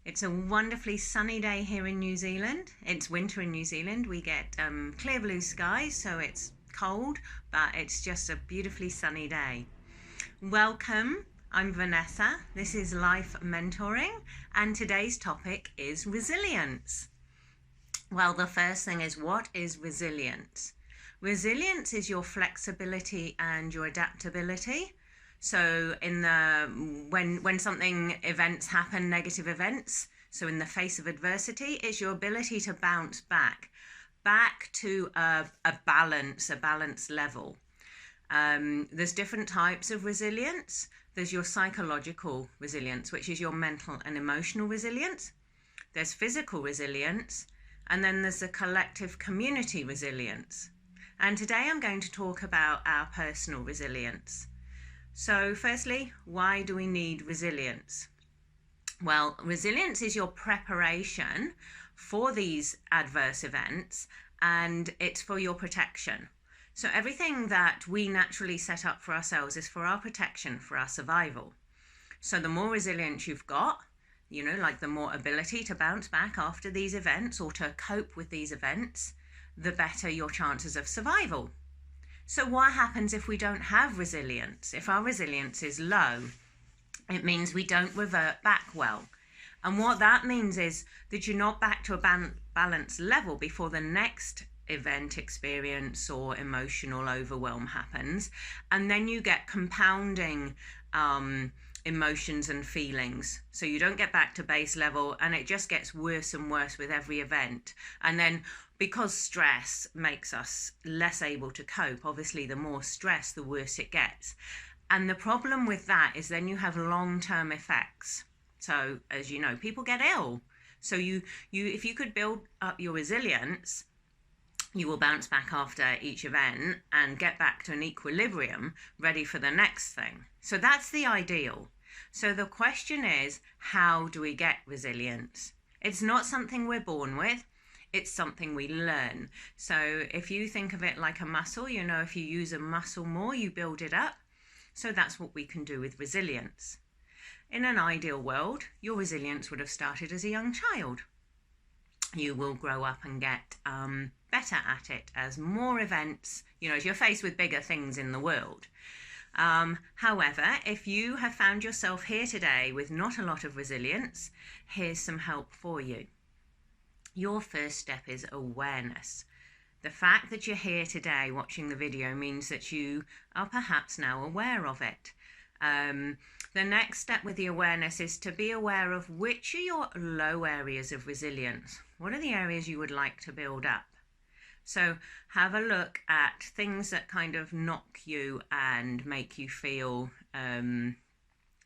It's a wonderfully sunny day here in New Zealand. It's winter in New Zealand. We get clear blue skies, so it's cold, but it's just a beautifully sunny day. Welcome, I'm Vanessa. This is Life Mentoring, and today's topic is resilience. Well, the first thing is, what is resilience? Resilience is your flexibility and your adaptability. So when something events happen, negative events, so in the face of adversity, it's your ability to bounce back to a balance level. There's different types of resilience. There's your psychological resilience, which is your mental and emotional resilience. There's physical resilience, and then there's the collective community resilience. And today I'm going to talk about our personal resilience. So firstly, why do we need resilience? Well, resilience is your preparation for these adverse events, and it's for your protection. So everything that we naturally set up for ourselves is for our protection, for our survival. So the more resilience you've got, like the more ability to bounce back after these events or to cope with these events, the better your chances of survival. So what happens if we don't have resilience? If our resilience is low, it means we don't revert back well. And what that means is that you're not back to a balanced level before the next event, experience, or emotional overwhelm happens. And then you get compounding emotions and feelings. So you don't get back to base level, and it just gets worse and worse with every event. And then because stress makes us less able to cope, obviously the more stress, the worse it gets. And the problem with that is then you have long-term effects. So as you know, people get ill. So if you could build up your resilience, you will bounce back after each event and get back to an equilibrium, ready for the next thing. So that's the ideal. So the question is, how do we get resilience? It's not something we're born with. It's something we learn. So if you think of it like a muscle, if you use a muscle more, you build it up. So that's what we can do with resilience. In an ideal world, your resilience would have started as a young child. You will grow up and get better at it as more events, as you're faced with bigger things in the world. However, if you have found yourself here today with not a lot of resilience, here's some help for you. Your first step is awareness. The fact that you're here today watching the video means that you are perhaps now aware of it. The next step with the awareness is to be aware of which are your low areas of resilience. What are the areas you would like to build up? So have a look at things that kind of knock you and make you feel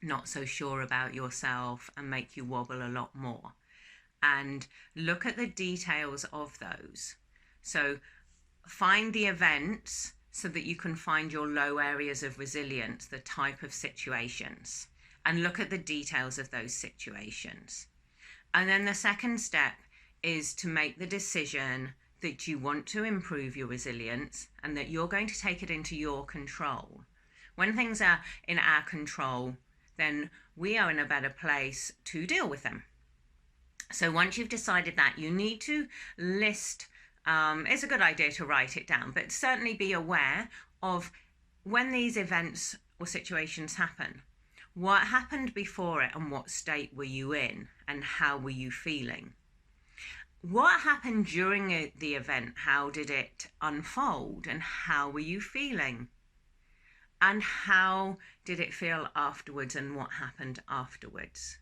not so sure about yourself and make you wobble a lot more. And look at the details of those. So find the events so that you can find your low areas of resilience, the type of situations, and look at the details of those situations. And then the second step is to make the decision that you want to improve your resilience and that you're going to take it into your control. When things are in our control, then we are in a better place to deal with them. So once you've decided that, you need to list, it's a good idea to write it down, but certainly be aware of when these events or situations happen. What happened before it and what state were you in and how were you feeling? What happened during the event? How did it unfold and how were you feeling? And how did it feel afterwards and what happened afterwards?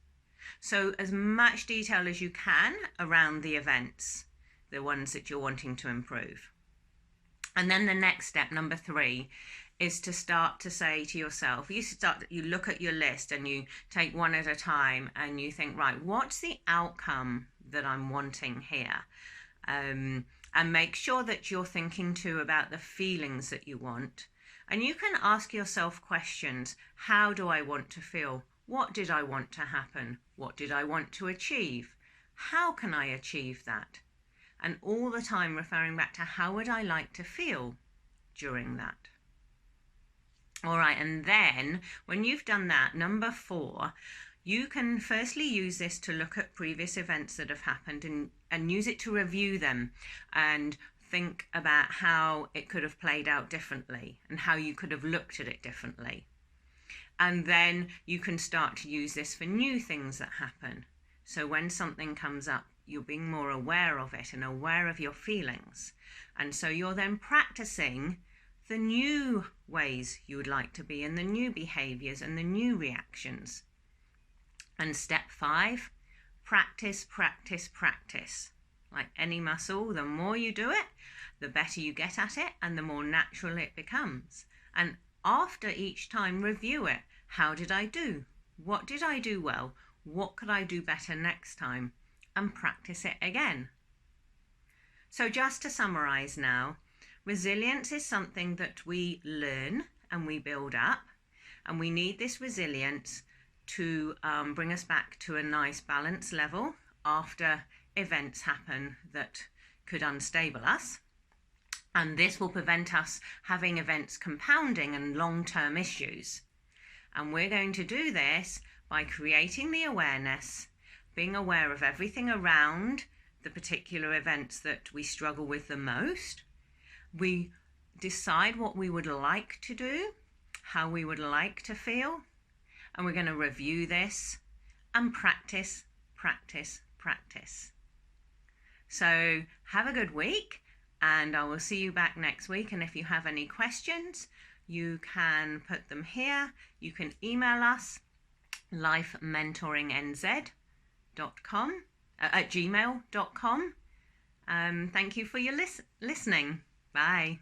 So as much detail as you can around the events, the ones that you're wanting to improve. And then the next step, number 3, is to start to say to yourself, you look at your list and you take one at a time and you think, right, what's the outcome that I'm wanting here? And make sure that you're thinking too about the feelings that you want. And you can ask yourself questions. How do I want to feel? What did I want to happen? What did I want to achieve? How can I achieve that? And all the time referring back to how would I like to feel during that? All right, and then when you've done that, number 4, You can firstly use this to look at previous events that have happened and use it to review them and think about how it could have played out differently and how you could have looked at it differently. And then you can start to use this for new things that happen. So when something comes up, you're being more aware of it and aware of your feelings. And so you're then practicing the new ways you would like to be and the new behaviors and the new reactions. And step 5, practice, practice, practice. Like any muscle, the more you do it, the better you get at it and the more natural it becomes. And after each time, review it. How did I do? What did I do well? What could I do better next time? And practice it again. So just to summarize now, resilience is something that we learn and we build up, and we need this resilience to bring us back to a nice balance level after events happen that could unstable us. And this will prevent us having events compounding and long-term issues. And we're going to do this by creating the awareness, being aware of everything around the particular events that we struggle with the most. We decide what we would like to do, how we would like to feel, and we're going to review this and practice, practice, practice. So have a good week, and I will see you back next week. And if you have any questions, you can put them here. You can email us lifementoringnz.com at gmail.com. Thank you for your listening. Bye.